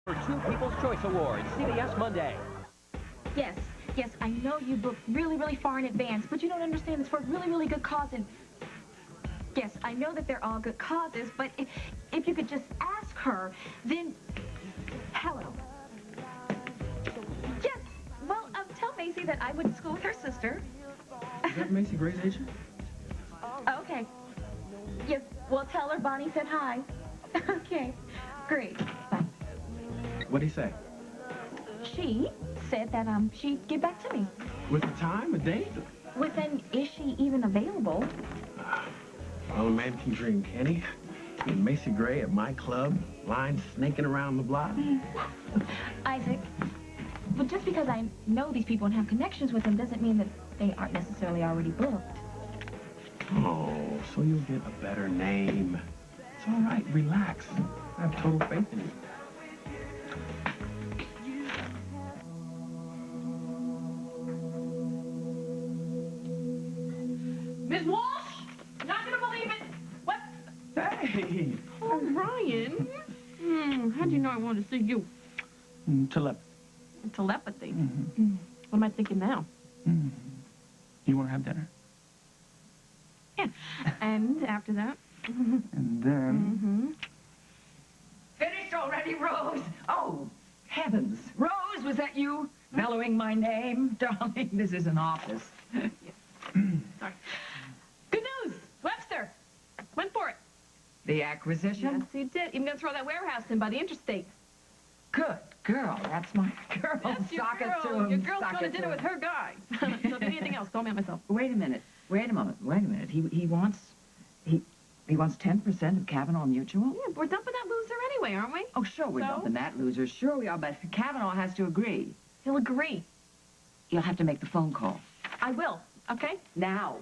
For 2 People's Choice Awards, CBS Monday. Yes, I know you booked really, really far in advance, but you don't understand it's for a really, really good cause. And yes, I know that they're all good causes, but if you could just ask her, then... Hello. Yes, well, tell Macy that I went to school with her sister. Is that Macy Gray's agent? Okay. Yes, well, tell her Bonnie said hi. Okay, great. Bye. What'd he say? She said that, she'd get back to me. With a time, a date? With an, is she even available? Well, a man can dream, can he? And Macy Gray at my club, lines snaking around the block. Isaac, but just because I know these people and have connections with them doesn't mean that they aren't necessarily already booked. Oh, so you'll get a better name. It's all right, relax. I have total faith in you. Miss Walsh, you're not gonna believe it. What? Hey! Oh, Brian. How'd you know I wanted to see you? Telepathy. What am I thinking now? You want to have dinner? Yeah. And after that? And then... Finished already, Rose? Oh, heavens. Rose, was that you? Bellowing my name? Darling, this is an office. Sorry. Good news! Webster! Went for it. The acquisition? Yes, he did. Even gonna throw that warehouse in by the interstate. Good girl. That's my girl. That's your Sock it girl. to him. Your girl's Sock going to it dinner with him. her guy. So if you need anything else, call me on myself. Wait a minute. Wait a minute. He wants 10% of Kavanaugh Mutual? Yeah, we're dumping that loser anyway, aren't we? Oh, sure, we're So? dumping that loser. Sure we are, but Kavanaugh has to agree. He'll agree. You'll have to make the phone call. I will, okay? Now.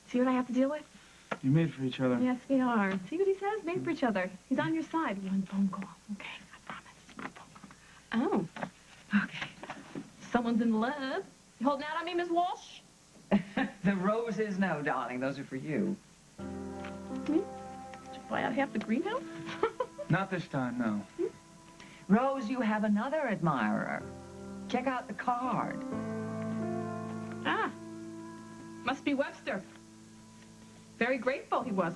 See what I have to deal with? You made for each other. Yes, we are. See what he says? Made for each other. He's on your side. One phone call. Okay, I promise. Oh. Okay. Someone's in love. You holding out on me, Miss Walsh? The roses, no, darling. Those are for you. Me? Did you buy out half the greenhouse? Not this time, no. Rose, you have another admirer. Check out the card. Ah. Must be Webster. Very grateful he was.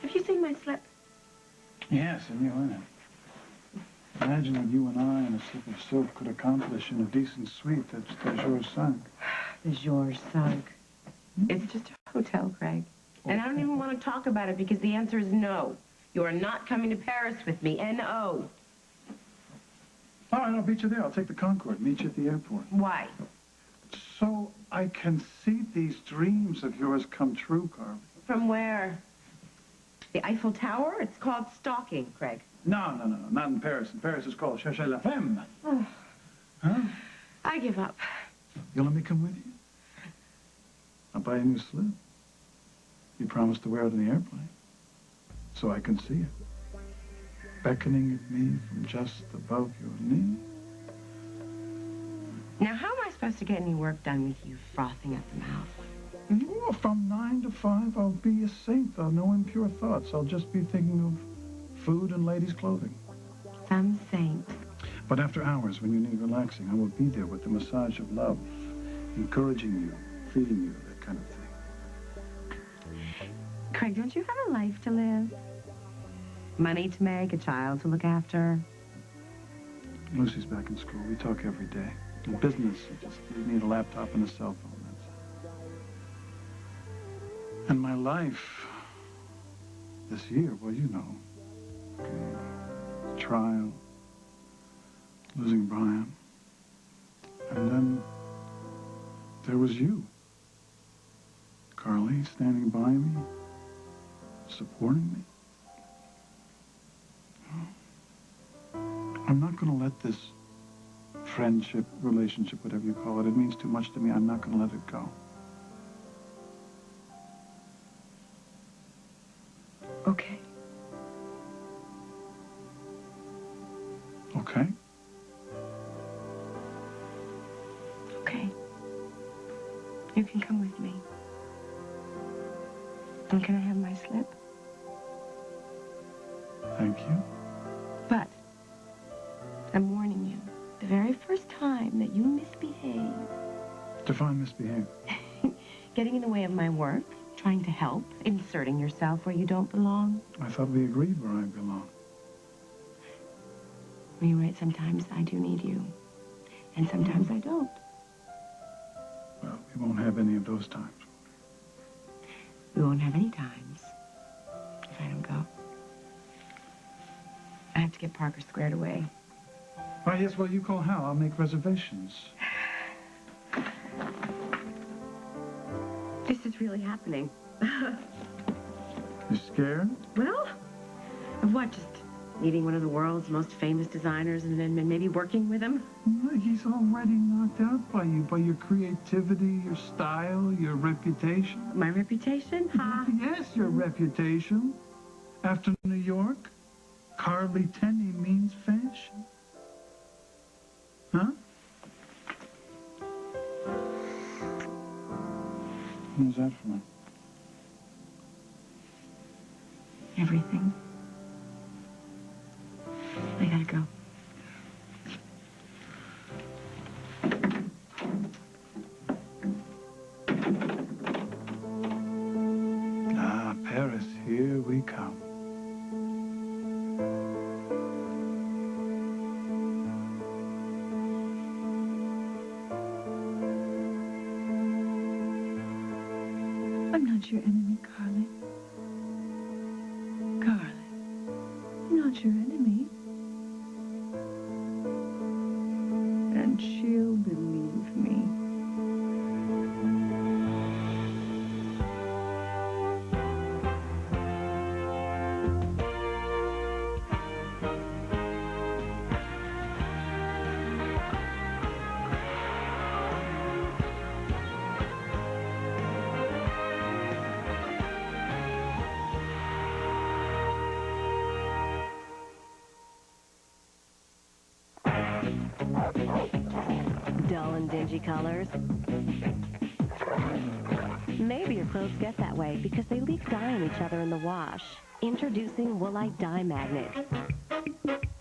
Have you seen my slip? Yes, and you in it. Imagine what you and I in a slip of silk could accomplish in a decent suite that's yours sunk. The George sunk. It's just a hotel, Craig. And I don't even want to talk about it because the answer is no. You are not coming to Paris with me. N-O. All right, I'll beat you there. I'll take the Concorde, meet you at the airport. Why? So I can see these dreams of yours come true, Carly. From where? The Eiffel Tower? It's called stalking, Craig. No, not in Paris. In Paris, it's called chercher la femme. Oh. Huh? I give up. You'll let me come with you? I'll buy you a new slip. You promised to wear it in the airplane. So I can see it, beckoning at me from just above your knee. Now, how am I supposed to get any work done with you frothing at the mouth? Oh, from 9 to 5, I'll be a saint. I'll no impure thoughts. I'll just be thinking of food and ladies' clothing. Some saint. But after hours, when you need relaxing, I will be there with the massage of love, encouraging you, feeding you, that kind of thing. Craig, don't you have a life to live? Money to make, a child to look after? Lucy's back in school. We talk every day. In business, you need a laptop and a cell phone. That's it. And my life this year, well, you know. Trial, losing Brian. And then there was you. Carly standing by me, supporting me. I'm not going to let this friendship, relationship, whatever you call it, it means too much to me. I'm not going to let it go. Okay. Okay? Okay. You can come with me. And can I have my slip? Thank you. But I'm warning you, the very first time that you misbehave, Define misbehave. getting in the way of my work, trying to help, inserting yourself where you don't belong. I thought we agreed where I belong. Well, you're right, sometimes I do need you. And sometimes I don't. Well, we won't have any of those times. We won't have any times if I don't go. I have to get Parker squared away. Oh, yes, well, you call Hal. I'll make reservations. This is really happening. You scared? Well, of what? Just meeting one of the world's most famous designers and then maybe working with him? Well, he's already knocked out by you, by your creativity, your style, your reputation. My reputation? Ha! Yes, your reputation. After New York, Carly Tenney means fashion. Huh? What was that for? Everything. I gotta go. Ah, Paris, here we come. I'm not your enemy, Carly. Carly, I'm not your enemy. And she'll believe me. Dull and dingy colors. Maybe your clothes get that way because they leak dye in each other in the wash. Introducing Woolite Dye Magnet.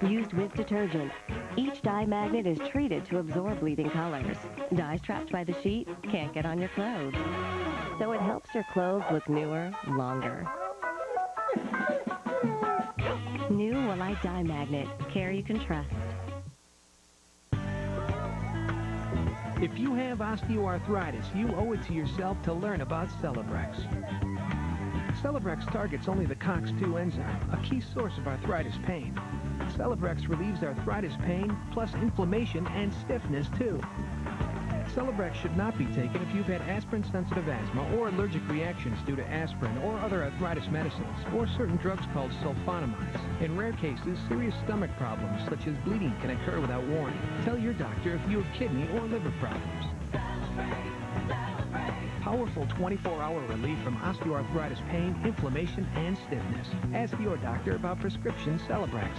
Used with detergent, each dye magnet is treated to absorb leading colors. Dyes trapped by the sheet can't get on your clothes. So it helps your clothes look newer, longer. New Woolite Dye Magnet. Care you can trust. If you have osteoarthritis, you owe it to yourself to learn about Celebrex. Celebrex targets only the COX-2 enzyme, a key source of arthritis pain. Celebrex relieves arthritis pain, plus inflammation and stiffness, too. Celebrex should not be taken if you've had aspirin-sensitive asthma or allergic reactions due to aspirin or other arthritis medicines, or certain drugs called sulfonamides. In rare cases, serious stomach problems such as bleeding can occur without warning. Tell your doctor if you have kidney or liver problems. Powerful 24-hour relief from osteoarthritis pain, inflammation, and stiffness. Ask your doctor about prescription Celebrex.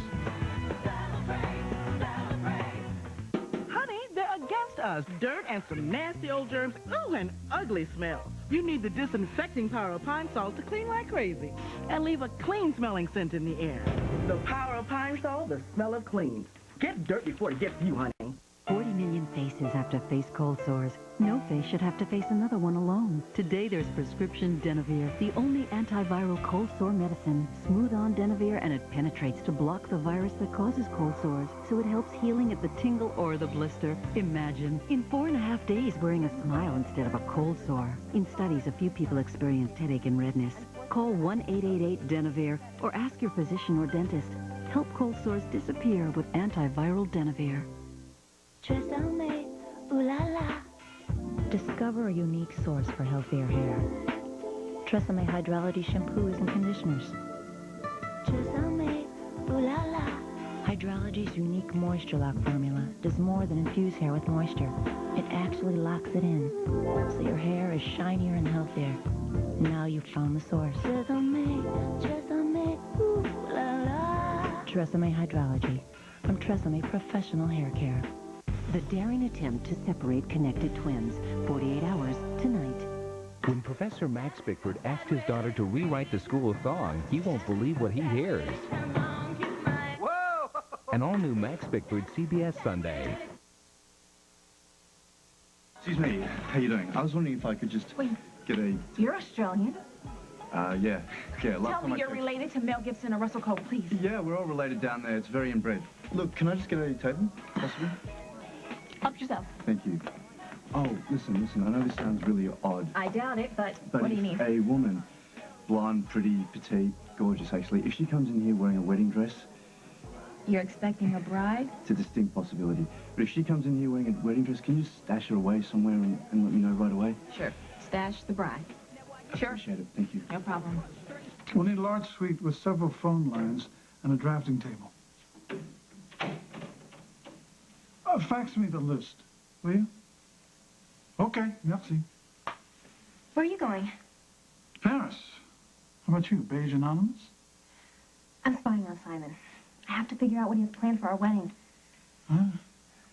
Us dirt and some nasty old germs. Ooh, an ugly smell. You need the disinfecting power of pine sol to clean like crazy and leave a clean smelling scent in the air. The power of pine sol, the smell of clean. Get dirt before it gets to you, honey. 40 million faces have to face cold sores. No face should have to face another one alone. Today there's prescription Denavir, the only antiviral cold sore medicine. Smooth on Denavir and it penetrates to block the virus that causes cold sores, so it helps healing at the tingle or the blister. Imagine, in 4.5 days wearing a smile instead of a cold sore. In studies, a few people experienced headache and redness. Call 1-888-DENAVIR or ask your physician or dentist. Help cold sores disappear with antiviral Denavir. Discover a unique source for healthier hair. Tresemme Hydrology shampoos and conditioners. Hydrology's unique moisture lock formula does more than infuse hair with moisture. It actually locks it in, so your hair is shinier and healthier. Now you've found the source. Tresemme Hydrology from Tresemme Professional Hair Care. The daring attempt to separate connected twins. 48 hours tonight. When Professor Max Bickford asked his daughter to rewrite the School of Thong, he won't believe what he hears. Whoa! An all-new Max Bickford CBS Sunday. Excuse me, how you doing? I was wondering if I could just Wait. get a... You're Australian. Yeah. Last Tell time me you're related to Mel Gibson or Russell Cole, please. Yeah, we're all related down there. It's very inbred. Look, can I just get a table, possibly? Help yourself. Thank you. Oh, listen, I know this sounds really odd. I doubt it, but what do you mean? A woman, blonde, pretty, petite, gorgeous actually, if she comes in here wearing a wedding dress, You're expecting a bride? it's a distinct possibility. But if she comes in here wearing a wedding dress, can you stash her away somewhere and let me know right away? Sure. Stash the bride. Sure. Appreciate it, thank you. No problem. We'll need a large suite with several phone lines and a drafting table. Fax me the list, will you? Okay, merci. Where are you going? Paris. How about you, Beige Anonymous? I'm spying on Simon. I have to figure out what he has planned for our wedding. Huh?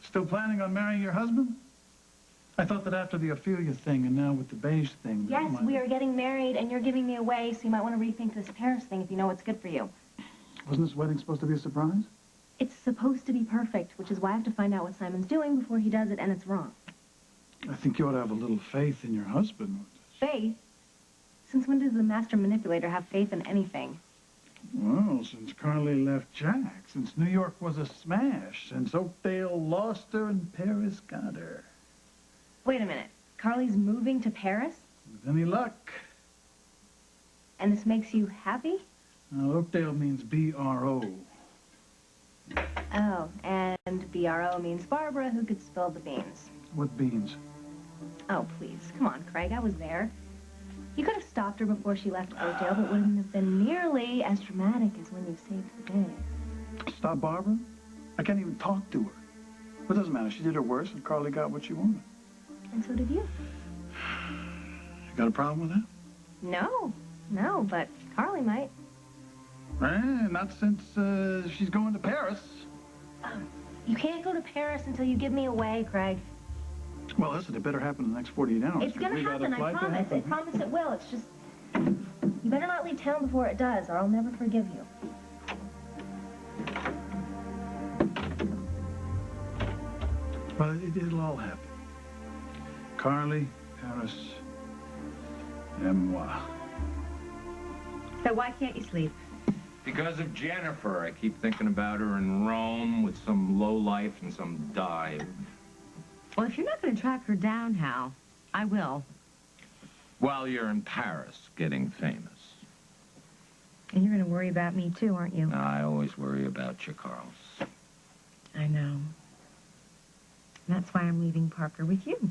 Still planning on marrying your husband? I thought that after the Ophelia thing and now with the Beige thing... Yes, we are getting married, and you're giving me away, so you might want to rethink this Paris thing if you know what's good for you. Wasn't this wedding supposed to be a surprise? It's supposed to be perfect, which is why I have to find out what Simon's doing before he does it, and it's wrong. I think you ought to have a little faith in your husband. Faith? Since when does the master manipulator have faith in anything? Well, since Carly left Jack, since New York was a smash, since Oakdale lost her and Paris got her. Wait a minute. Carly's moving to Paris? With any luck. And this makes you happy? Now, Oakdale means B-R-O. Oh, and B-R-O means Barbara, who could spill the beans. What beans? Oh, please. Come on, Craig. I was there. You could have stopped her before she left Oakdale, but wouldn't have been nearly as dramatic as when you saved the day. Stop Barbara? I can't even talk to her. But it doesn't matter. She did her worst, and Carly got what she wanted. And so did you. You got a problem with that? No, but Carly might. Not since she's going to Paris. You can't go to Paris until you give me away, Craig. Well, listen, it better happen in the next 48 hours. It's gonna happen, I promise. I promise it will. It's just... You better not leave town before it does, or I'll never forgive you. Well, it'll all happen. Carly, Paris, and moi. So why can't you sleep? Because of Jennifer. I keep thinking about her in Rome with some lowlife and some dive. Well, if you're not going to track her down, Hal, I will. While you're in Paris getting famous. And you're going to worry about me, too, aren't you? I always worry about you, Carlos. I know. That's why I'm leaving Parker with you.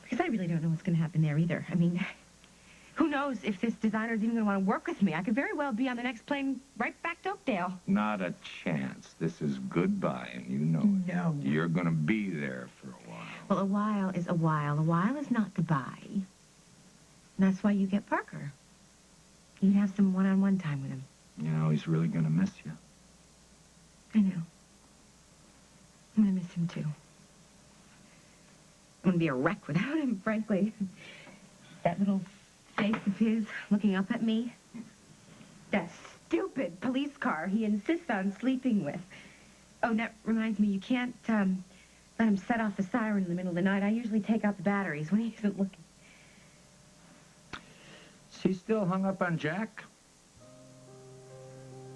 Because I really don't know what's going to happen there either. I mean, who knows if this designer's even going to want to work with me. I could very well be on the next plane right back to Oakdale. Not a chance. This is goodbye, and you know it. No. You're going to be there for a while. Well, a while is a while. A while is not goodbye. And that's why you get Parker. You can have some one-on-one time with him. You know, he's really going to miss you. I know. I'm going to miss him, too. I'm going to be a wreck without him, frankly. That little face of his looking up at me. That stupid police car he insists on sleeping with. Oh, that reminds me, you can't let him set off the siren in the middle of the night. I usually take out the batteries when he isn't looking. Is he still hung up on Jack?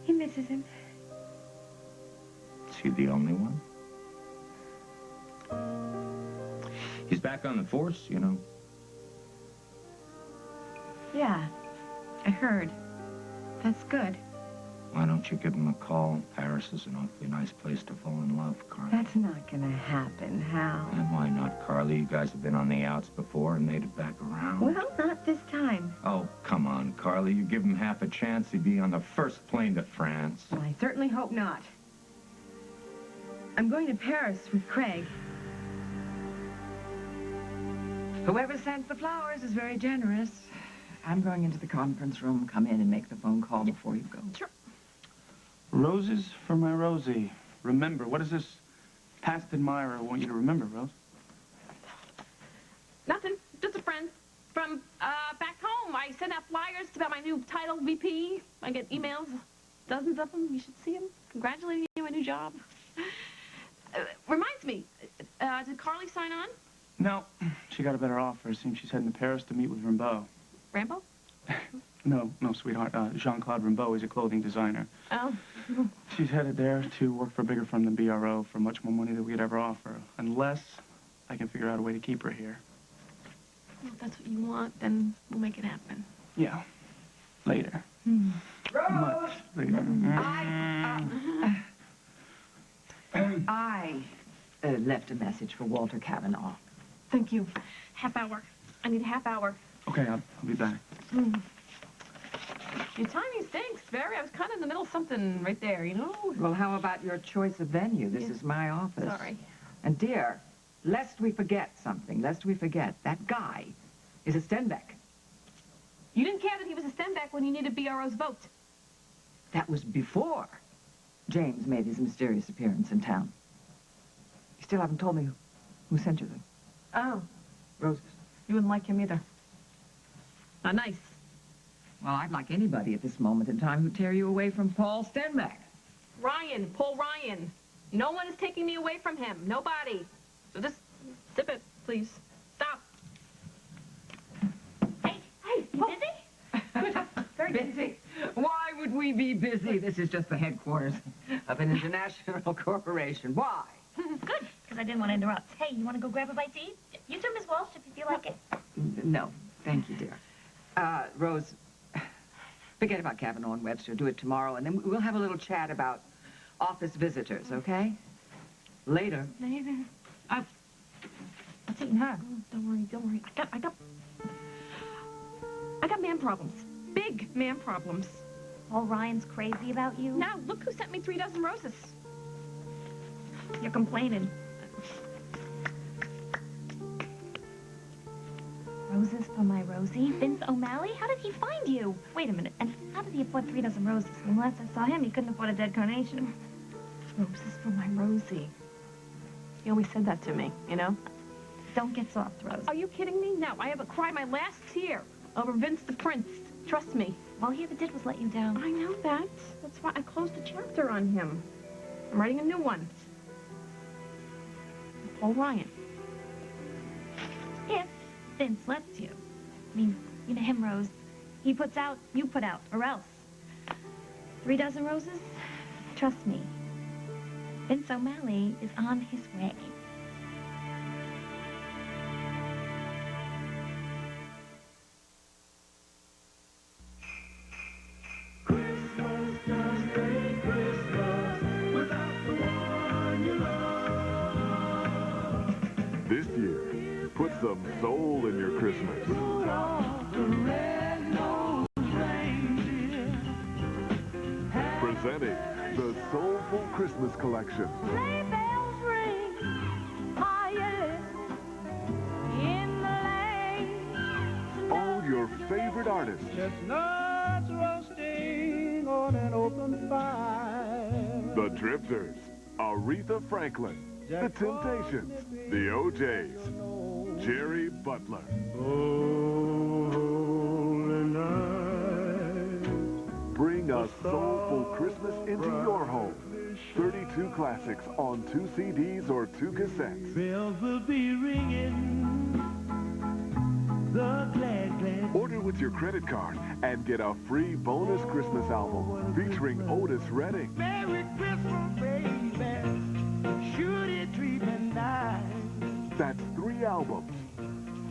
He misses him. Is he the only one? He's back on the force, you know. Yeah, I heard. That's good. Why don't you give him a call? Paris is an awfully nice place to fall in love, Carly. That's not gonna happen, Hal. And why not, Carly? You guys have been on the outs before and made it back around. Well, not this time. Oh, come on, Carly. You give him half a chance, he'd be on the first plane to France. Well, I certainly hope not. I'm going to Paris with Craig. Whoever sends the flowers is very generous. I'm going into the conference room. Come in and make the phone call before you go. Sure. Roses for my Rosie. Remember, what does this past admirer want you to remember, Rose? Nothing. title VP. I get emails, dozens of them. You should see them. Congratulating you on your new job. Reminds me, did Carly sign on? No, she got a better offer. It seems she's heading to Paris to meet with Rimbaud. Rambo? No, sweetheart. Jean-Claude Rimbaud is a clothing designer. Oh. She's headed there to work for a bigger firm than BRO for much more money than we could ever offer. Unless I can figure out a way to keep her here. Well, if that's what you want, then we'll make it happen. Yeah. Later. Rose! Much later. I left a message for Walter Kavanaugh. Thank you. Half hour. I need a half hour. Okay, I'll be back. Your timing stinks, Barry. I was kind of in the middle of something right there, you know? Well, how about your choice of venue? This is my office. Sorry. And dear, lest we forget something, that guy is a Stenbeck. You didn't care that he was a Stenbeck when you needed BRO's vote. That was before James made his mysterious appearance in town. You still haven't told me who sent you them. Oh. Roses. You wouldn't like him either. Not nice. Well, I'd like anybody at this moment in time who'd tear you away from Paul Stenbeck. Ryan, Paul Ryan. No one is taking me away from him. Nobody. So just sip it, please. Stop. Hey, you busy? Very busy. Why would we be busy? This is just the headquarters of an international corporation. Why? Good, because I didn't want to interrupt. Hey, you want to go grab a bite to eat? You too, Miss Walsh, if you feel like it. No, thank you, dear. Rose, forget about Kavanaugh and Webster. Do it tomorrow, and then we'll have a little chat about office visitors, okay? Later. Later. What's eating her? Don't worry. I got man problems. Big man problems. Oh, Ryan's crazy about you? Now, look who sent me 3 dozen roses. You're complaining. Roses for my Rosie? Vince O'Malley? How did he find you? Wait a minute. And how did he afford 3 dozen roses? When last I saw him, he couldn't afford a dead carnation. Roses for my Rosie. He always said that to me, you know? Don't get soft, Rose. Are you kidding me? No, I haven't cried my last tear over Vince the Prince. Trust me. All he ever did was let you down. I know that. That's why I closed a chapter on him. I'm writing a new one. Paul Ryan. If Vince lets you. I mean, you know him, Rose. He puts out, you put out, or else. 3 dozen roses? Trust me. Vince O'Malley is on his way. This year, put some soul in your Christmas. Presenting the Soulful Christmas Collection. Sleigh bells ring, ah yes, in the lane. All your favorite artists. Chestnuts roasting on an open fire. The Drifters, Aretha Franklin, The Temptations, The OJs, Jerry Butler. Bring a soulful Christmas into your home. 32 classics on 2 CDs or 2 cassettes. Bells will be ringing. The glad, glad. Order with your credit card and get a free bonus Christmas album featuring Otis Redding. Merry Christmas, baby. Should it treat me nice? That's 3 albums,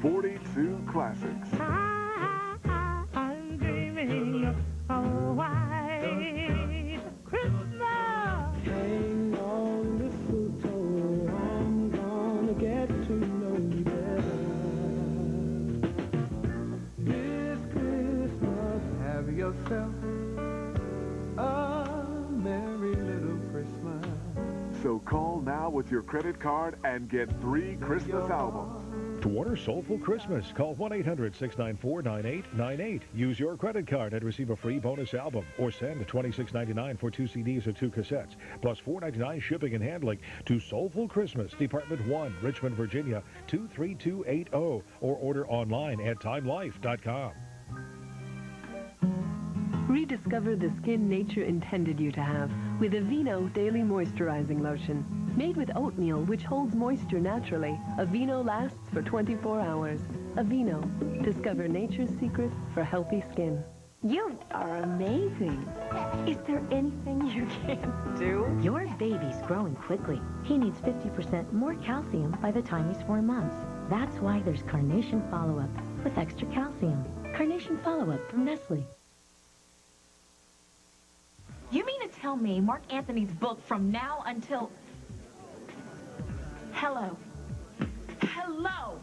42 classics. I'm dreaming of a white Christmas. Hang on, mistletoe, I'm gonna get to know you better. This Christmas, have yourself a merry little Christmas. So call now with your credit card and get 3 Christmas albums. To order Soulful Christmas, call 1-800-694-9898. Use your credit card and receive a free bonus album, or send $26.99 for 2 CDs or 2 cassettes, plus $4.99 shipping and handling to Soulful Christmas, Department 1, Richmond, Virginia, 23280, or order online at timelife.com. Rediscover the skin nature intended you to have with Aveeno Daily Moisturizing Lotion. Made with oatmeal, which holds moisture naturally, Aveeno lasts for 24 hours. Aveeno. Discover nature's secret for healthy skin. You are amazing. Is there anything you can't do? Your baby's growing quickly. He needs 50% more calcium by the time he's 4 months. That's why there's Carnation Follow-Up with extra calcium. Carnation Follow-Up from Nestle. You mean to tell me Mark Anthony's book from now until... Hello. Hello!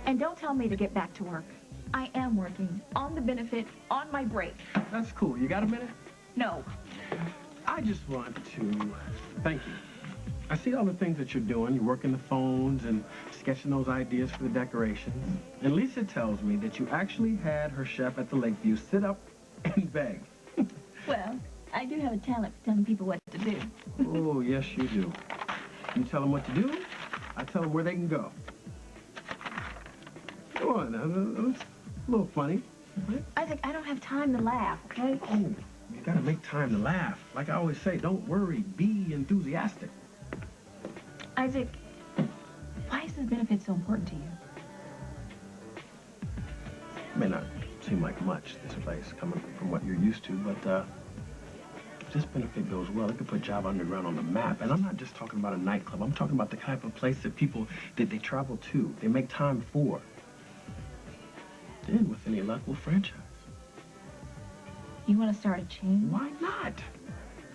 And don't tell me to get back to work. I am working. On the benefit, on my break. That's cool. You got a minute? No. I just want to thank you. I see all the things that you're doing. You're working the phones and sketching those ideas for the decorations. And Lisa tells me that you actually had her chef at the Lakeview sit up and beg. Well, I do have a talent for telling people what to do. Oh, yes, you do. You tell them what to do, I tell them where they can go. Come on, now, that's a little funny. Right? Isaac, I don't have time to laugh, okay? Oh, you gotta make time to laugh. Like I always say, don't worry, be enthusiastic. Isaac, why is this benefit so important to you? It may not seem like much, this place, coming from what you're used to, but if this benefit goes well, it could put Java Underground on the map. And I'm not just talking about a nightclub. I'm talking about the type of place that people, that they travel to, they make time for. Then, with any luck, we'll franchise. You want to start a chain? Why not?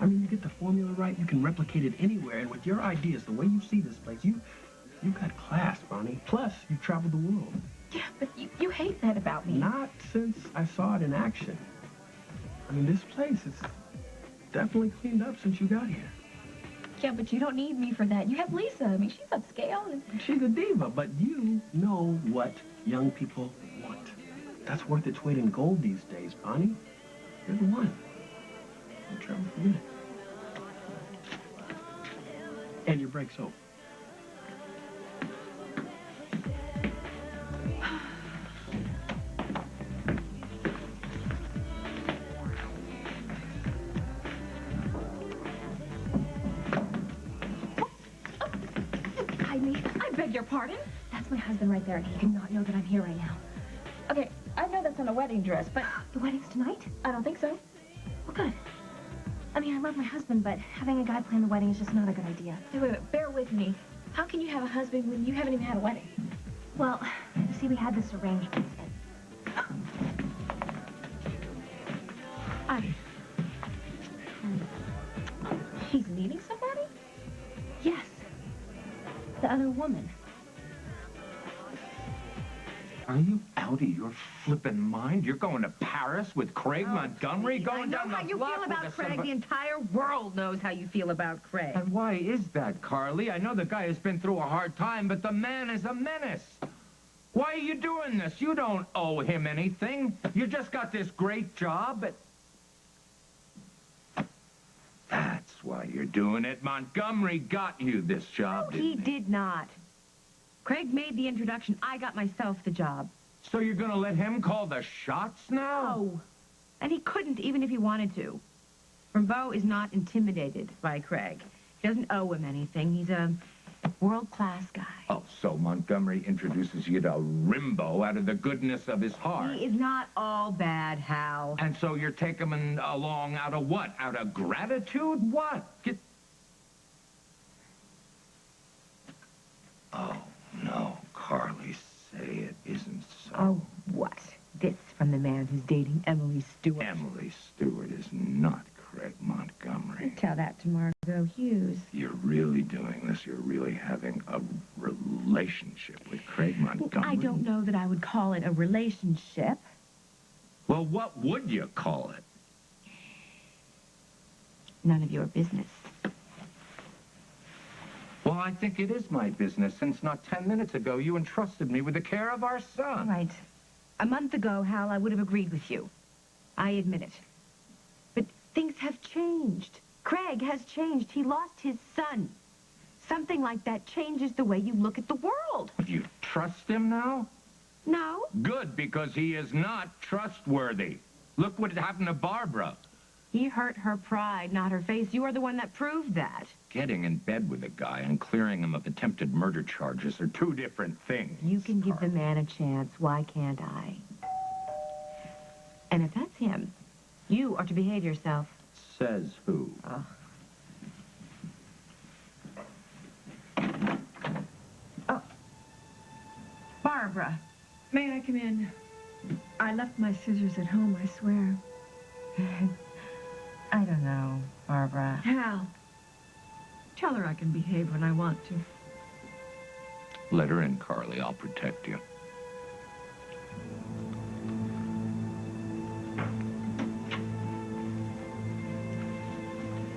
I mean, you get the formula right, you can replicate it anywhere. And with your ideas, the way you see this place, you got class, Bonnie. Plus, you traveled the world. Yeah, but you hate that about me. Not since I saw it in action. I mean, this place is definitely cleaned up since you got here. Yeah, but you don't need me for that. You have Lisa. I mean, she's upscale. She's a diva, but you know what young people want. That's worth its weight in gold these days, Bonnie. You're the one. Don't try to forget it. And your break's over. I beg your pardon? That's my husband right there, and he cannot know that I'm here right now. Okay, I know that's not a wedding dress, but... The wedding's tonight? I don't think so. Well, good. I mean, I love my husband, but having a guy plan the wedding is just not a good idea. Wait, bear with me. How can you have a husband when you haven't even had a wedding? Well, you see, we had this arrangement. He's meeting somebody? Yes. The other woman. Are you out of your flippin' mind? You're going to Paris with Craig Montgomery? Going down the block with I know how you feel about Craig. somebody... The entire world knows how you feel about Craig. And why is that, Carly? I know the guy has been through a hard time, but the man is a menace. Why are you doing this? You don't owe him anything. You just got this great job. That's why you're doing it. Montgomery got you this job, No, he did not. Craig made the introduction. I got myself the job. So you're going to let him call the shots now? No. And he couldn't, even if he wanted to. Rimbaud is not intimidated by Craig. He doesn't owe him anything. He's a world-class guy. Oh, so Montgomery introduces you to Rimbaud out of the goodness of his heart. He is not all bad, Hal. And so you're taking him along out of what? Out of gratitude? What? Oh, no, Carly, say it isn't so. Oh, what? This from the man who's dating Emily Stewart. Emily Stewart is not Craig Montgomery. Tell that to Margot Hughes. You're really doing this. You're really having a relationship with Craig Montgomery. I don't know that I would call it a relationship. Well, what would you call it? None of your business. Well, I think it is my business, since not 10 minutes ago you entrusted me with the care of our son. All right. A month ago, Hal, I would have agreed with you. I admit it. But things have changed. Craig has changed. He lost his son. Something like that changes the way you look at the world. You trust him now? No? Good, because he is not trustworthy. Look what happened to Barbara. He hurt her pride, not her face. You are the one that proved that. Getting in bed with a guy and clearing him of attempted murder charges are two different things. You can give the man a chance. Why can't I? And if that's him, you are to behave yourself. Says who? Oh. Barbara. May I come in? I left my scissors at home, I swear. I don't know, Barbara. Hal, tell her I can behave when I want to. Let her in, Carly. I'll protect you.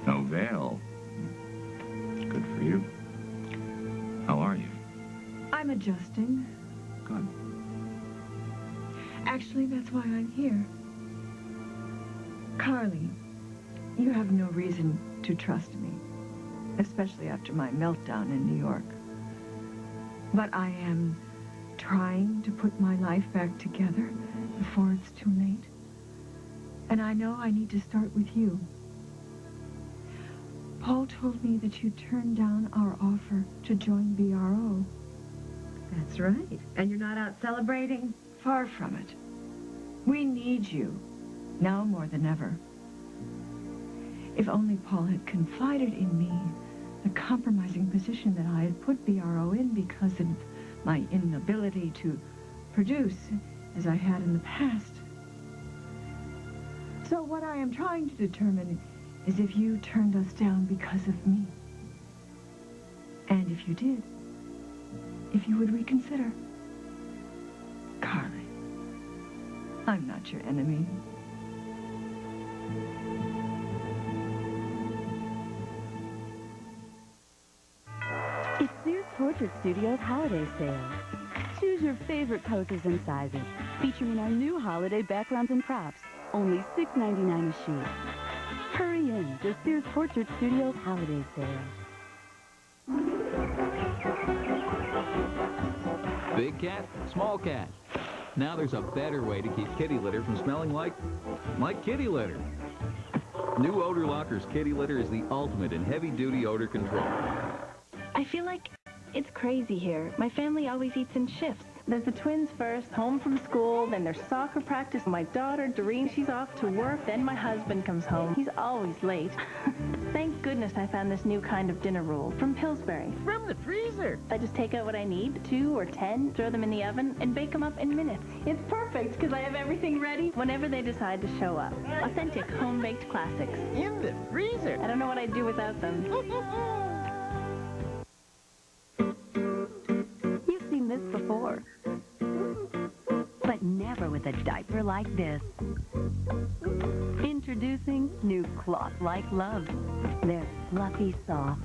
No veil. Good for you. How are you? I'm adjusting. Good. Actually, that's why I'm here. Carly, you have no reason to trust me, especially after my meltdown in New York. But I am trying to put my life back together before it's too late. And I know I need to start with you. Paul told me that you turned down our offer to join BRO. That's right. And you're not out celebrating? Far from it. We need you, now more than ever. If only Paul had confided in me the compromising position that I had put BRO in because of my inability to produce as I had in the past. So what I am trying to determine is if you turned us down because of me. And if you did, if you would reconsider. Carly, I'm not your enemy. It's Sears Portrait Studio's holiday sale. Choose your favorite poses and sizes, featuring our new holiday backgrounds and props. Only $6.99 a sheet. Hurry in to Sears Portrait Studio's holiday sale. Big cat, small cat. Now there's a better way to keep kitty litter from smelling like kitty litter. New Odor Locker's kitty litter is the ultimate in heavy-duty odor control. I feel like it's crazy here. My family always eats in shifts. There's the twins first, home from school, then there's soccer practice. My daughter, Doreen, she's off to work. Then my husband comes home. He's always late. Thank goodness I found this new kind of dinner rule from Pillsbury. From the freezer. I just take out what I need, 2 or 10, throw them in the oven, and bake them up in minutes. It's perfect because I have everything ready whenever they decide to show up. Authentic home-baked classics. In the freezer. I don't know what I'd do without them. You've seen this before, but never with a diaper like this. Introducing new cloth-like Loves. They're fluffy soft.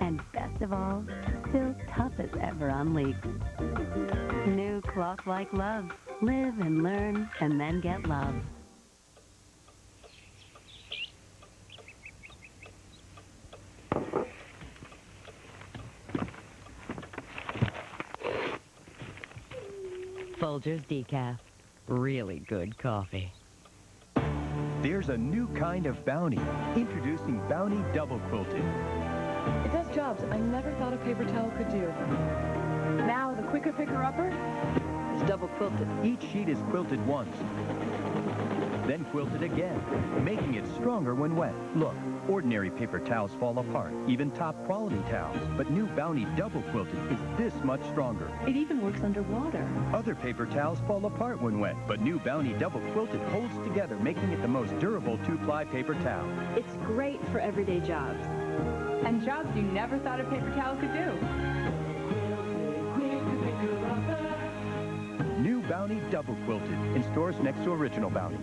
And best of all, still tough as ever on leaks. New cloth-like Loves. Live and learn, and then get love. Folgers Decaf. Really good coffee. There's a new kind of Bounty. Introducing Bounty Double Quilted. It does jobs I never thought a paper towel could do. Now the quicker picker-upper is double quilted. Each sheet is quilted once, then quilted again, making it stronger when wet. Look, ordinary paper towels fall apart, even top quality towels. But new Bounty Double Quilted is this much stronger. It even works underwater. Other paper towels fall apart when wet, but new Bounty Double Quilted holds together, making it the most durable 2-ply paper towel. It's great for everyday jobs. And jobs you never thought a paper towel could do. New Bounty Double Quilted in stores next to Original Bounty.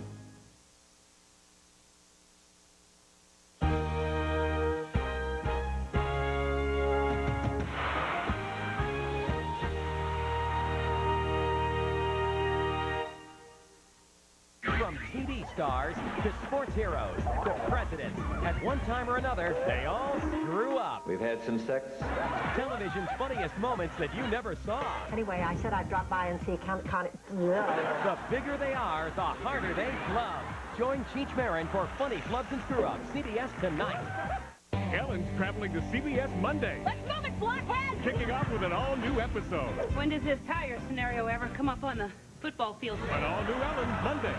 From TV TV stars to sports heroes to presidents. At one time or another, they all screw up. We've had some sex. Television's funniest moments that you never saw. Anyway, I said I'd drop by and see The bigger they are, the harder they flub. Join Cheech Marin for Funny Flubs and Screw-Ups, CBS tonight. Ellen's traveling to CBS Monday. Let's move it, blockhead! Kicking off with an all-new episode. When does this tire scenario ever come up on the football field? An all-new Ellen Monday.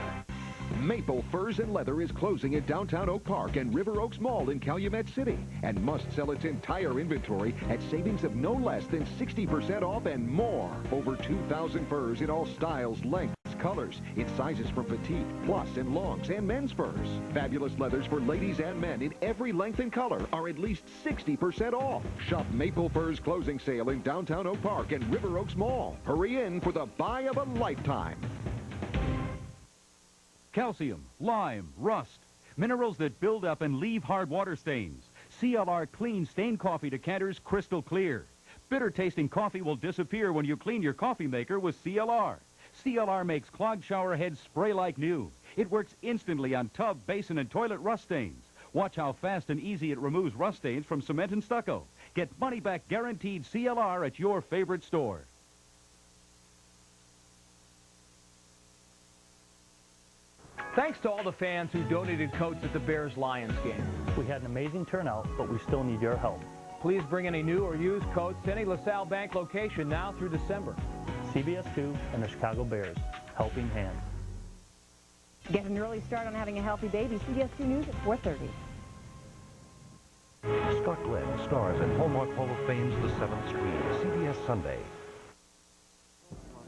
Maple Furs and Leather is closing at downtown Oak Park and River Oaks Mall in Calumet City and must sell its entire inventory at savings of no less than 60% off and more. Over 2,000 furs in all styles, lengths, colors, in sizes from petite, plus, and longs, and men's furs. Fabulous leathers for ladies and men in every length and color are at least 60% off. Shop Maple Furs closing sale in downtown Oak Park and River Oaks Mall. Hurry in for the buy of a lifetime. Calcium, lime, rust, minerals that build up and leave hard water stains. CLR Clean Stain Coffee decanters crystal clear. Bitter-tasting coffee will disappear when you clean your coffee maker with CLR. CLR makes clogged shower heads spray like new. It works instantly on tub, basin, and toilet rust stains. Watch how fast and easy it removes rust stains from cement and stucco. Get money-back guaranteed CLR at your favorite store. Thanks to all the fans who donated coats at the Bears-Lions game. We had an amazing turnout, but we still need your help. Please bring any new or used coats to any LaSalle Bank location now through December. CBS 2 and the Chicago Bears, helping hand. Get an early start on having a healthy baby. CBS 2 News at 4:30. Scott Glenn stars in Hallmark Hall of Fame's The Seventh Screen, CBS Sunday.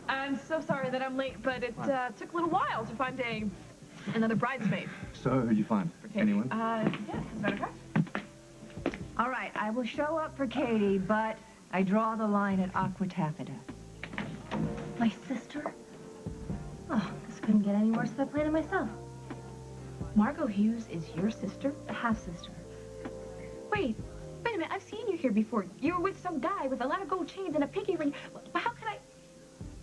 I'm so sorry that I'm late, but it took a little while to find another bridesmaid. So, who'd you find? Anyone? Yes, is that okay? All right, I will show up for Katie, but I draw the line at Atwt. My sister? Oh, this couldn't get any worse if I planned it myself. Margot Hughes is your sister? A half-sister. Wait a minute, I've seen you here before. You were with some guy with a lot of gold chains and a pinky ring. How could I...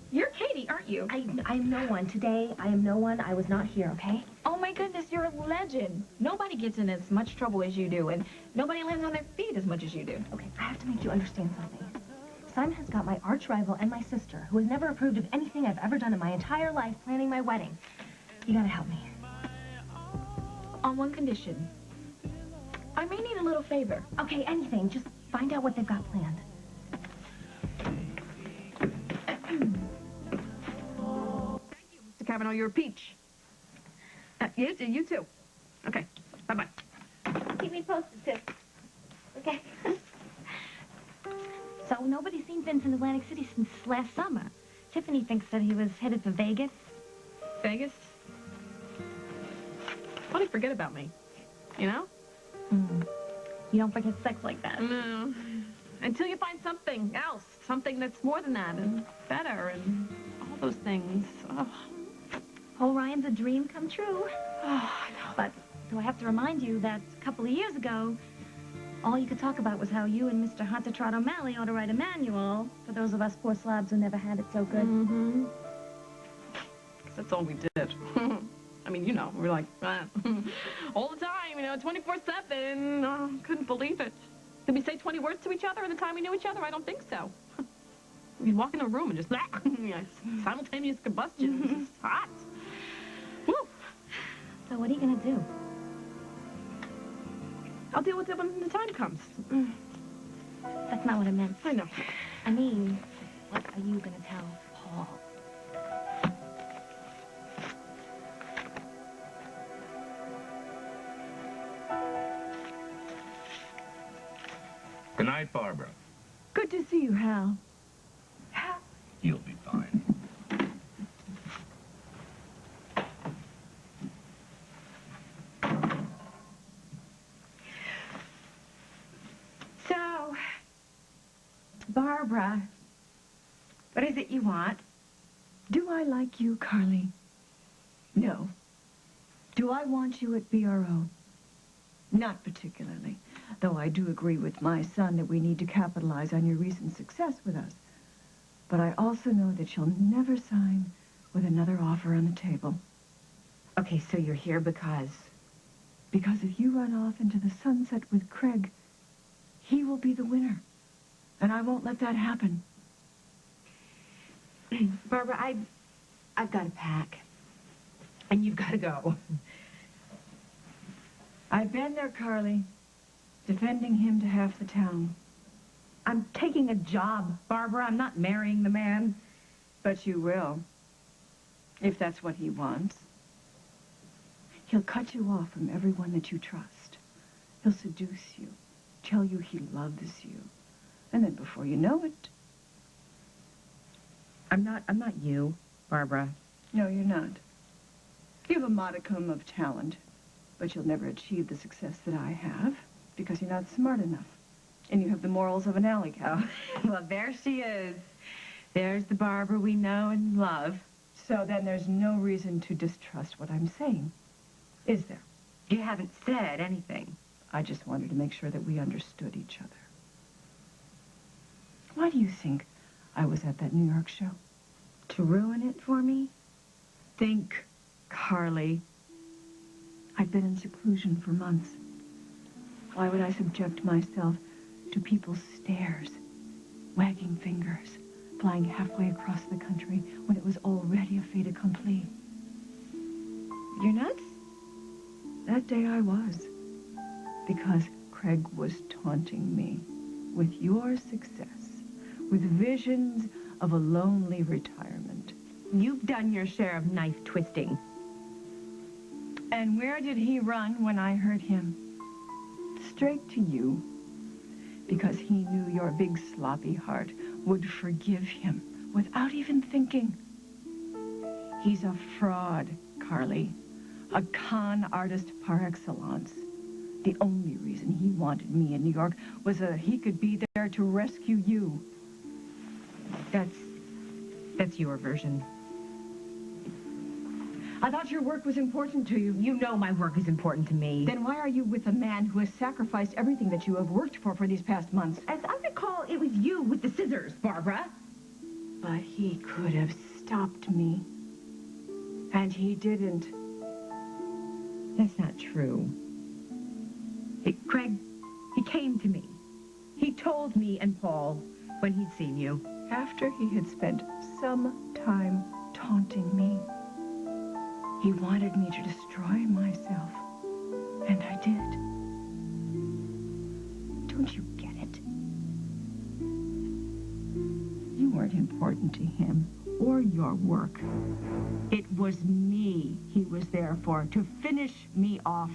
You're Katie, aren't you? I'm no one. Today, I am no one. I was not here, okay? Oh my goodness, you're a legend. Nobody gets in as much trouble as you do, and nobody lands on their feet as much as you do. Okay, I have to make you understand something. Simon has got my arch rival and my sister, who has never approved of anything I've ever done in my entire life, planning my wedding. You gotta help me. On one condition. I may need a little favor. Okay, anything. Just find out what they've got planned. Mr. Kavanaugh, you're a peach. You too. Okay, bye-bye. Keep me posted, too. Okay. So nobody's seen Vince in Atlantic City since last summer. Tiffany thinks that he was headed for Vegas. Vegas? Why do you forget about me? You know? You don't forget sex like that. No. Until you find something else. Something that's more than that and better and all those things. Oh. Ryan's a dream come true. Oh, I know. But do I have to remind you that a couple of years ago, all you could talk about was how you and Mr. Atwt O'Malley ought to write a manual for those of us poor slobs who never had it so good. Mm-hmm. That's all we did. I mean, you know, we're like, all the time, you know, 24/7. Couldn't believe it. Did we say 20 words to each other in the time we knew each other? I don't think so. We'd walk in a room and just, simultaneous combustion. It's just hot. Woo! So what are you going to do? I'll deal with it when the time comes. That's not what I meant. I know. I mean, what are you going to tell Paul? Good night, Barbara. Good to see you, Hal. You'll be fine. So, Barbara, what is it you want? Do I like you, Carly? No. Do I want you at BRO? Not particularly, though I do agree with my son that we need to capitalize on your recent success with us. But I also know that you'll never sign with another offer on the table. Okay, so you're here because if you run off into the sunset with Craig, he will be the winner. And I won't let that happen. Barbara, I've got to pack. And you've got to go. I've been there, Carly, defending him to half the town. I'm taking a job, Barbara. I'm not marrying the man. But you will, if that's what he wants. He'll cut you off from everyone that you trust. He'll seduce you, tell you he loves you. And then before you know it... I'm not you, Barbara. No, you're not. You have a modicum of talent, but you'll never achieve the success that I have because you're not smart enough. And you have the morals of an alley cow. Well, there she is. There's the Barbara we know and love. So then there's no reason to distrust what I'm saying, is there? You haven't said anything. I just wanted to make sure that we understood each other. Why do you think I was at that New York show? To ruin it for me? Think, Carly. I've been in seclusion for months. Why would I subject myself to people's stares, wagging fingers, flying halfway across the country when it was already a fait accompli? You're nuts? That day I was. Because Craig was taunting me with your success, with visions of a lonely retirement. You've done your share of knife twisting. And where did he run when I heard him? Straight to you. Because he knew your big sloppy heart would forgive him without even thinking. He's a fraud, Carly. A con artist par excellence. The only reason he wanted me in New York was that he could be there to rescue you. That's your version. I thought your work was important to you. You know my work is important to me. Then why are you with a man who has sacrificed everything that you have worked for these past months? As I recall, it was you with the scissors, Barbara. But he could have stopped me. And he didn't. That's not true. Craig, he came to me. He told me and Paul when he'd seen you. After he had spent some time taunting me. He wanted me to destroy myself. And I did. Don't you get it? You weren't important to him or your work. It was me he was there for, to finish me off.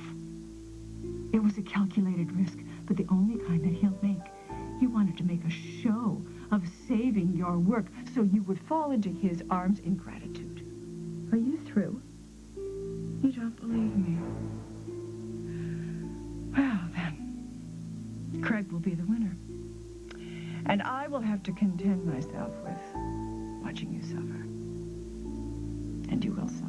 It was a calculated risk, but the only kind that he'll make. He wanted to make a show of saving your work so you would fall into his arms in gratitude. Are you through? You don't believe me? Well, then, Craig will be the winner. And I will have to content myself with watching you suffer. And you will suffer.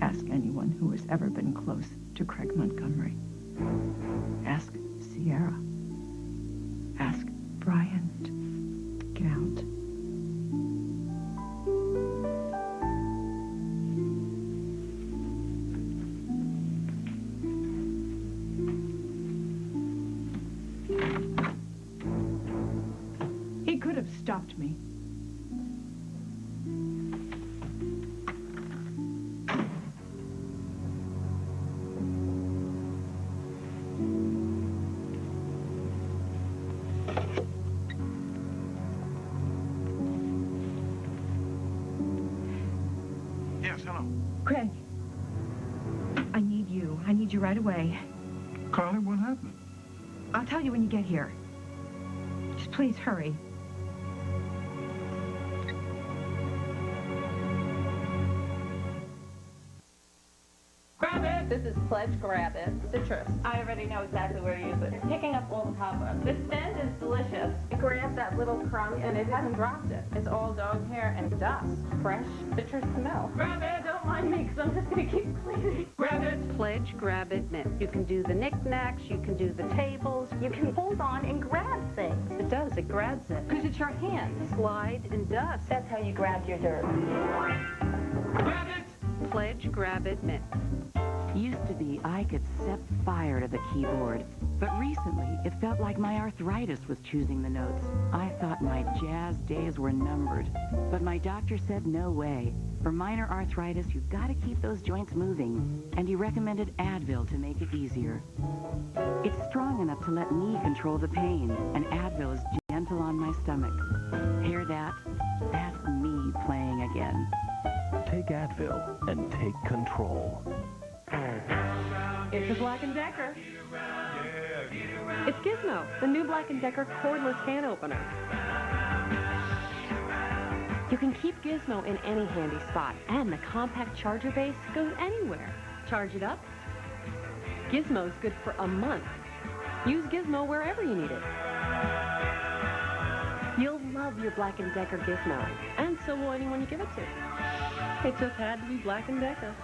Ask anyone who has ever been close to Craig Montgomery. Ask Sierra. Ask Bryant. Get out. He could have stopped me. Yes, hello. Craig, I need you. I need you right away. Carly, what happened? I'll tell you when you get here. Just please hurry. Grab it! This is Pledge Grab It Citrus. I already know exactly where to use it. It's picking up all the cobwebs. This scent is delicious. It grabs that little crumb and it hasn't dropped it. It's all dog hair and dust. Fresh citrus smell. Grab it! Don't mind me because I'm just going to keep cleaning. Grab it! Pledge Grab It Mitt. You can do the knickknacks, you can do the tables, you can hold on and grab things. It does, it grabs it. Because it's your hand. Slide and dust. That's how you grab your dirt. Grab it! Pledge Grab It Mint. Used to be I could set fire to the keyboard, but recently it felt like my arthritis was choosing the notes. I thought my jazz days were numbered, but my doctor said no way. For minor arthritis, you've got to keep those joints moving, and he recommended Advil to make it easier. It's strong enough to let me control the pain, and Advil is gentle on my stomach. Hear that? That's me playing again. Take Advil and take control. It's a Black & Decker. It's Gizmo, the new Black & Decker cordless can opener. You can keep Gizmo in any handy spot, and the compact charger base goes anywhere. Charge it up. Gizmo's good for a month. Use Gizmo wherever you need it. You'll love your Black & Decker Gizmo, and so will anyone you give it to. It just had to be Black & Decker.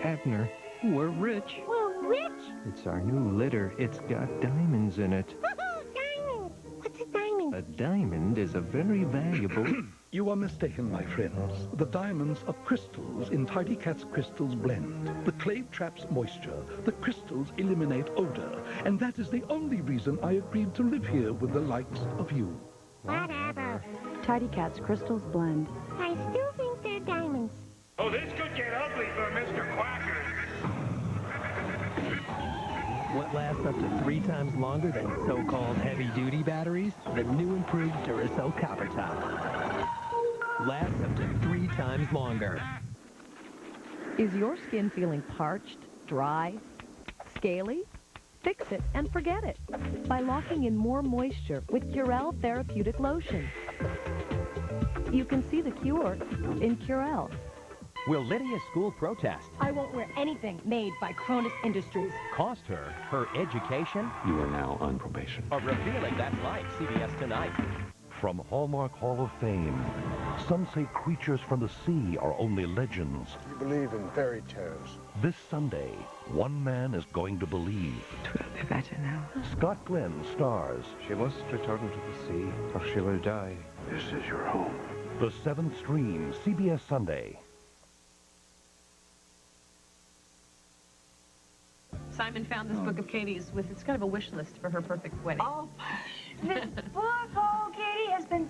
Abner, we're rich. We're rich? It's our new litter. It's got diamonds in it. Diamond. What's a diamond? A diamond is a very valuable... You are mistaken, my friends. The diamonds are crystals in Tidy Cat's Crystals Blend. The clay traps moisture, the crystals eliminate odor, and that is the only reason I agreed to live here with the likes of you. Whatever. Tidy Cat's Crystals Blend. I still think they're diamonds. Oh, this could get ugly for Mr. Quacker. What lasts up to 3 times longer than so-called heavy-duty batteries? The new improved Duracell Copper Top. Lasts up to 3 times longer. Is your skin feeling parched, dry, scaly? Fix it and forget it by locking in more moisture with Curel Therapeutic Lotion. You can see the cure in Curel. Will Lydia's school protest I won't wear anything made by Cronus Industries. cost her her education? You are now on probation. A revealing that's like CBS Tonight. From Hallmark Hall of Fame, some say creatures from the sea are only legends. You believe in fairy tales. This Sunday, one man is going to believe. It will be better now. Scott Glenn stars. She must return to the sea, or she will die. This is your home. The Seventh Stream, CBS Sunday. Simon found this book of Katie's with, it's kind of a wish list for her perfect wedding. Oh, this book, oh, Katie has been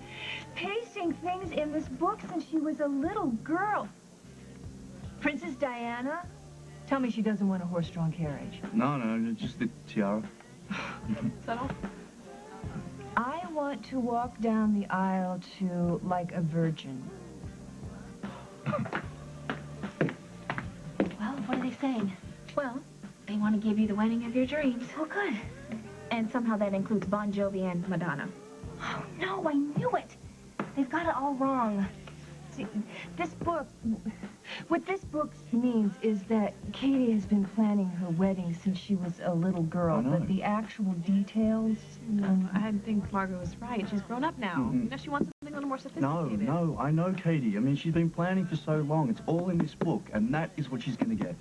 pasting things in this book since she was a little girl. Princess Diana? Tell me she doesn't want a horse-drawn carriage. No, just the tiara. Is that all? I want to walk down the aisle to like a virgin. Well, what are they saying? Well, they want to give you the wedding of your dreams. Oh, good. And somehow that includes Bon Jovi and Madonna. Oh, no, I knew it. They've got it all wrong. See, this book, what this book means is that Katie has been planning her wedding since she was a little girl, but the actual details... No, I think Margaret was right. She's grown up now. Now she wants something a little more sophisticated. No, I know Katie. I mean, she's been planning for so long. It's all in this book, and that is what she's going to get.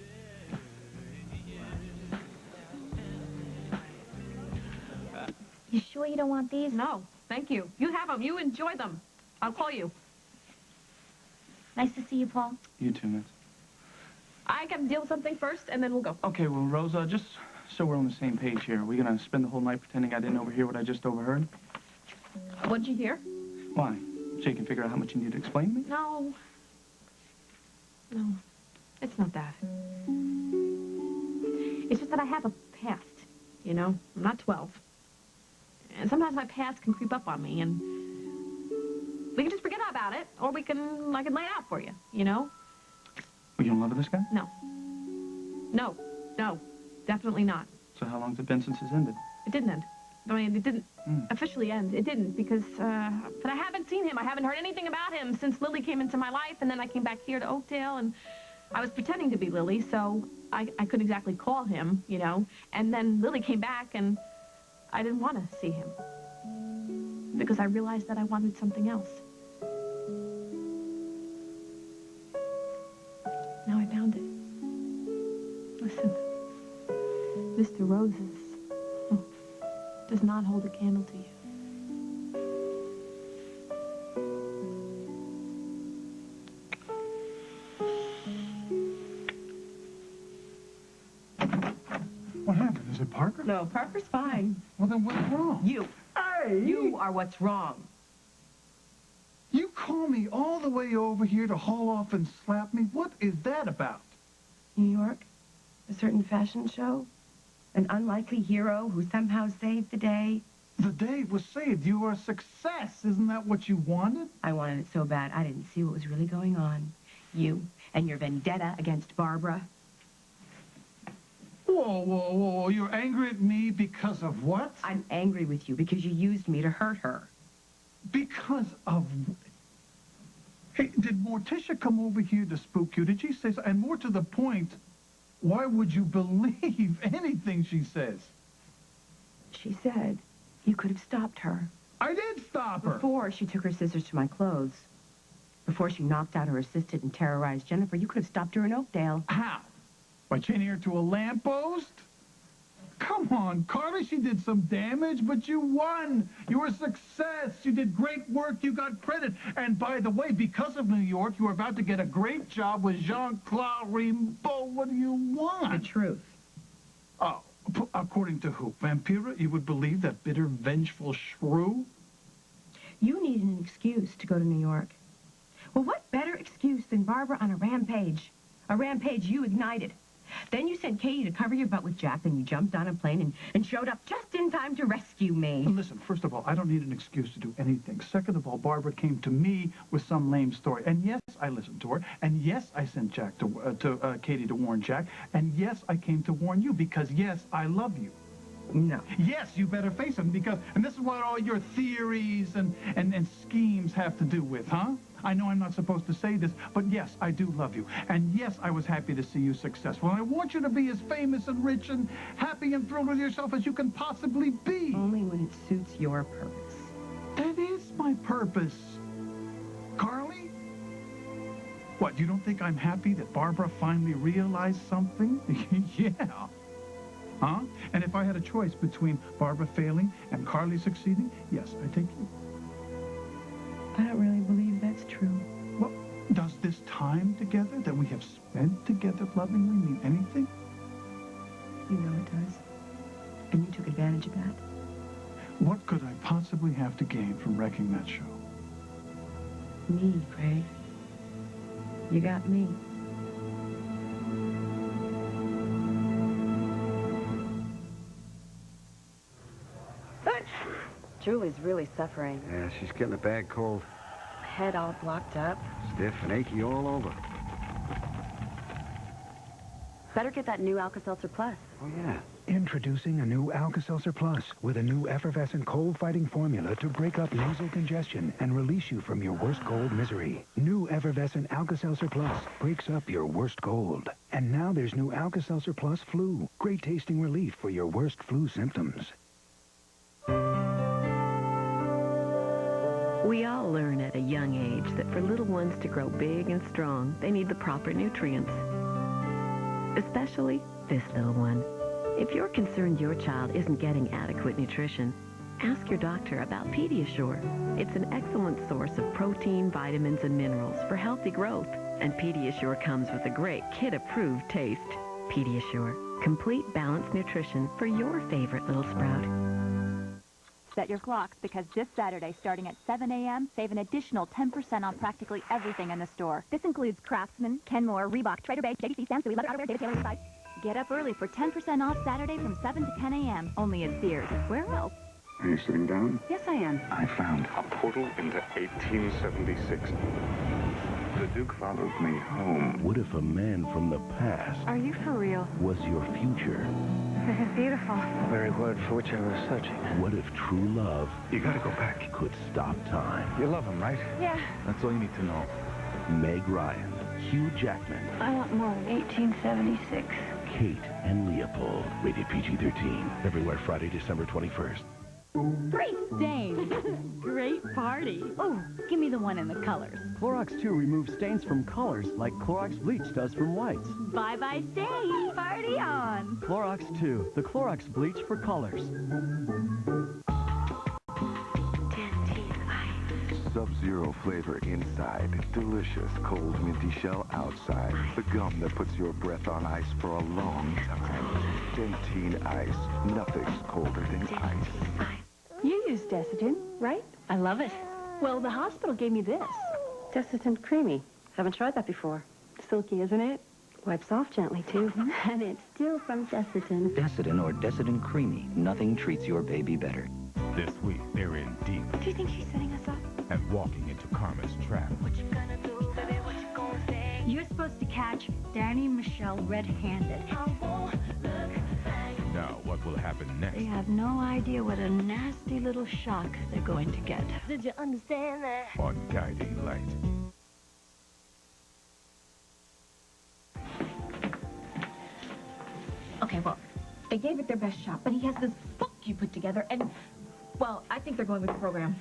You sure you don't want these? No, thank you. You have them. You enjoy them. I'll call you. Nice to see you, Paul. You too, Miss. I got to deal with something first, and then we'll go. Okay, well, Rosa, just so we're on the same page here, are we going to spend the whole night pretending I didn't overhear what I just overheard? What'd you hear? Why? So you can figure out how much you need to explain to me? No. No, it's not that. It's just that I have a past, you know? I'm not 12. And sometimes my past can creep up on me, and we can just forget about it, or I can lay it out for you, you know? Were you in love with this guy? No. No, definitely not. So how long has it been since this ended? It didn't end. I mean, it didn't officially end. It didn't, because, but I haven't seen him. I haven't heard anything about him since Lily came into my life, and then I came back here to Oakdale, and I was pretending to be Lily, so I couldn't exactly call him, you know? And then Lily came back, and I didn't want to see him, because I realized that I wanted something else. Now I found it. Listen, Mr. Roses does not hold a candle to you. Is it Parker? No, Parker's fine. Well, then what's wrong? You. Hey! You are what's wrong. You call me all the way over here to haul off and slap me? What is that about? New York? A certain fashion show? An unlikely hero who somehow saved the day? The day was saved. You were a success. Isn't that what you wanted? I wanted it so bad I didn't see what was really going on. You and your vendetta against Barbara. Whoa, whoa, whoa. You're angry at me because of what? I'm angry with you because you used me to hurt her. Because of... Hey, did Morticia come over here to spook you? Did she say so? And more to the point, why would you believe anything she says? She said you could have stopped her. I did stop her. Before she took her scissors to my clothes. Before she knocked out her assistant and terrorized Jennifer, you could have stopped her in Oakdale. How? By chaining her to a lamppost? Come on, Carly, she did some damage, but you won. You were a success. You did great work. You got credit. And by the way, because of New York, you were about to get a great job with Jean-Claude Rimbaud. What do you want? The truth. Oh, according to who? Vampira? You would believe that bitter, vengeful shrew? You needed an excuse to go to New York. Well, what better excuse than Barbara on a rampage? A rampage you ignited. Then you sent Katie to cover your butt with Jack, then you jumped on a plane and showed up just in time to rescue me. Listen, first of all, I don't need an excuse to do anything. Second of all, Barbara came to me with some lame story. And yes, I listened to her. And yes, I sent Jack to Katie to warn Jack. And yes, I came to warn you because, yes, I love you. No. Yes, you better face them because, and this is what all your theories and schemes have to do with, huh? I know I'm not supposed to say this, but yes, I do love you. And yes, I was happy to see you successful. And I want you to be as famous and rich and happy and thrilled with yourself as you can possibly be. Only when it suits your purpose. That is my purpose. Carly? What, you don't think I'm happy that Barbara finally realized something? Yeah. Huh? And if I had a choice between Barbara failing and Carly succeeding, yes, I take you. I don't really believe that's true. Well, does this time together that we have spent together lovingly mean anything? You know it does. And you took advantage of that. What could I possibly have to gain from wrecking that show? Me, Craig. You got me. Julie's really suffering. Yeah, she's getting a bad cold. Head all blocked up. Stiff and achy all over. Better get that new Alka-Seltzer Plus. Oh, yeah. Introducing a new Alka-Seltzer Plus with a new effervescent cold-fighting formula to break up nasal congestion and release you from your worst cold misery. New effervescent Alka-Seltzer Plus breaks up your worst cold. And now there's new Alka-Seltzer Plus Flu. Great tasting relief for your worst flu symptoms. We all learn at a young age that for little ones to grow big and strong, they need the proper nutrients. Especially this little one. If you're concerned your child isn't getting adequate nutrition, ask your doctor about Pediasure. It's an excellent source of protein, vitamins, and minerals for healthy growth. And Pediasure comes with a great kid-approved taste. Pediasure, complete balanced nutrition for your favorite little sprout. Set your clocks because this Saturday, starting at 7 a.m., save an additional 10% on practically everything in the store. This includes Craftsman, Kenmore, Reebok, Trader Bay, JDC, Sam Stewie, Leather Outerwear, David Taylor, Levi's. Get up early for 10% off Saturday from 7 to 10 a.m. Only at Sears. Where else? Are you sitting down? Yes, I am. I found a portal into 1876. The Duke followed me home. What if a man from the past Are you for real? was your future? This is beautiful. The very word for which I was searching. What if true love You gotta go back. could stop time? You love him, right? Yeah. That's all you need to know. Meg Ryan, Hugh Jackman, I want more of 1876. Kate and Leopold. Rated PG-13. Everywhere Friday, December 21st. Great stains. Great party. Oh, give me the one in the colors. Clorox 2 removes stains from colors like Clorox Bleach does from whites. Bye-bye stains. Party on. Clorox 2, the Clorox Bleach for colors. Sub-Zero flavor inside, delicious cold minty shell outside. The gum that puts your breath on ice for a long time. Dentine Ice. Nothing's colder than ice. You use Desitin, right? I love it. Well, the hospital gave me this. Desitin Creamy. Haven't tried that before. Silky, isn't it? Wipes off gently, too. And it's still from Desitin. Desitin or Desitin Creamy. Nothing treats your baby better. This week, they're in deep Do you think she's setting us up? and walking into karma's trap. You're supposed to catch Danny and Michelle red-handed. Now, what will happen next? They have no idea what a nasty little shock they're going to get. Did you understand that? On Guiding Light. Okay, well, they gave it their best shot, but he has this book you put together, and, well, I think they're going with the program.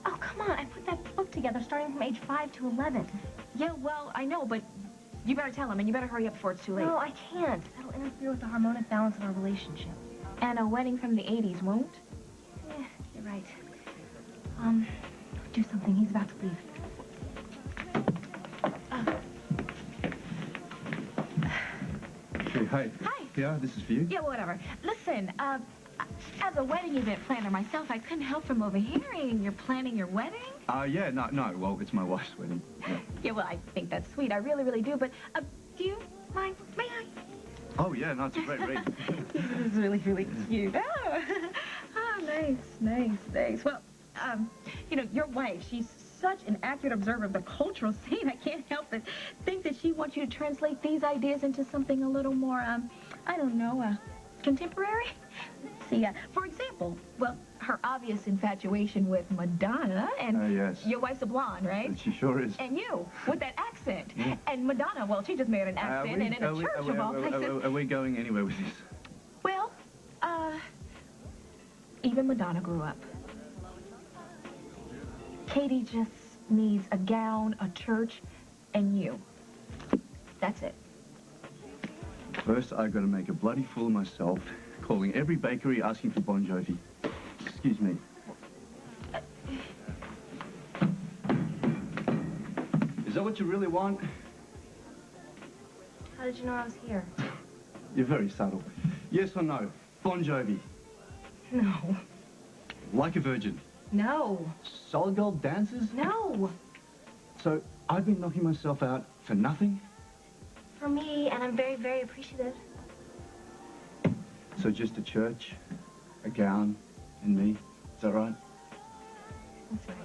Oh, come on. I put that book together starting from age 5 to 11. Yeah, well, I know, but you better tell him, and you better hurry up before it's too late. No, I can't. That'll interfere with the harmonic balance of our relationship. And a wedding from the 80s won't? Yeah, you're right. Do something. He's about to leave. Hey, hi. Hi. Yeah, this is for you. Yeah, whatever. Listen, as a wedding event planner myself, I couldn't help from overhearing you're planning your wedding. Yeah, no, well, it's my wife's wedding. Yeah. Yeah, well, I think that's sweet. I really, really do. But do you mind? May I? Oh, yeah, no, it's a great read. This is really, really cute. Oh, nice. Well, you know, your wife, she's such an accurate observer of the cultural scene. I can't help but think that she wants you to translate these ideas into something a little more, I don't know, contemporary? See, for example, well, her obvious infatuation with Madonna, and yes. your wife's a blonde, right? She sure is. And you, with that accent. Yeah. And Madonna, well, she just married an accent, and in a church of all places. Are we going anywhere with this? Well, even Madonna grew up. Katie just needs a gown, a church, and you. That's it. First, I've got to make a bloody fool of myself, calling every bakery asking for Bon Jovi. Excuse me. Is that what you really want? How did you know I was here? You're very subtle. Yes or no? Bon Jovi. No. Like a virgin. No. Solid gold dances? No. So, I've been knocking myself out for nothing? For me, and I'm very, very appreciative. So just a church, a gown, and me. Is that right? That's right.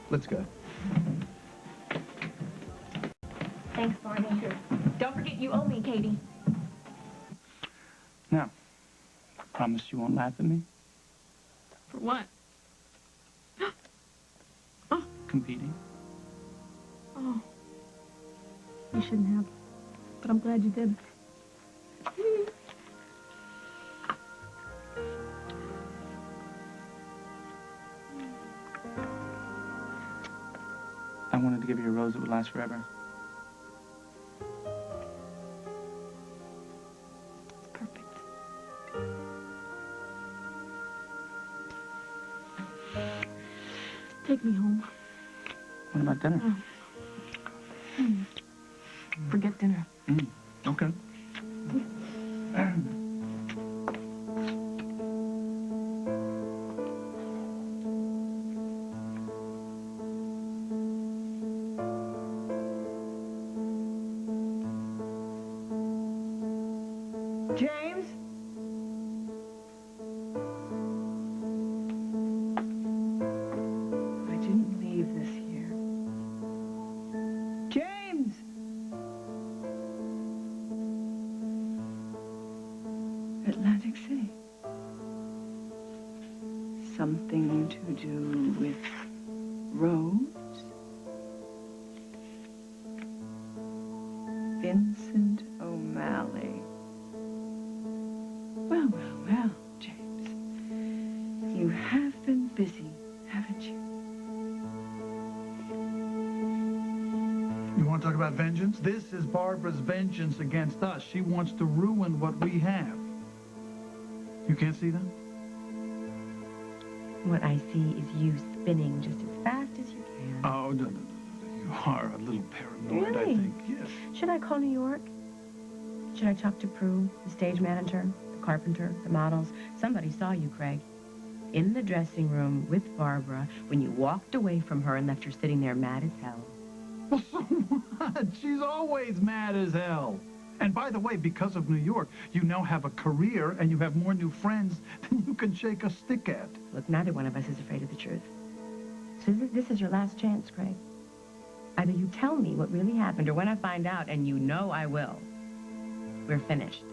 Let's go. Thanks, Barney. Don't forget you owe me, Katie. Now, promise you won't laugh at me? For what? Competing. Oh. You shouldn't have. But I'm glad you did. I wanted to give you a rose that would last forever. It's perfect. Take me home. What about dinner? Forget dinner. Okay. James? I didn't leave this here. James! Atlantic City. Something to do with Rose? Vincent O'Malley. Well, James. You have been busy, haven't you? You want to talk about vengeance? This is Barbara's vengeance against us. She wants to ruin what we have. You can't see that? What I see is you spinning just as fast as understand. Oh, no. You are a little paranoid, Really? I think. Yes. Should I call New York? Should I talk to Prue, the stage manager, the carpenter, the models? Somebody saw you, Craig. In the dressing room with Barbara when you walked away from her and left her sitting there mad as hell. Well, so what? She's always mad as hell. And by the way, because of New York, you now have a career and you have more new friends than you can shake a stick at. Look, neither one of us is afraid of the truth. So this is your last chance, Craig. Either you tell me what really happened, or when I find out, and you know I will, we're finished.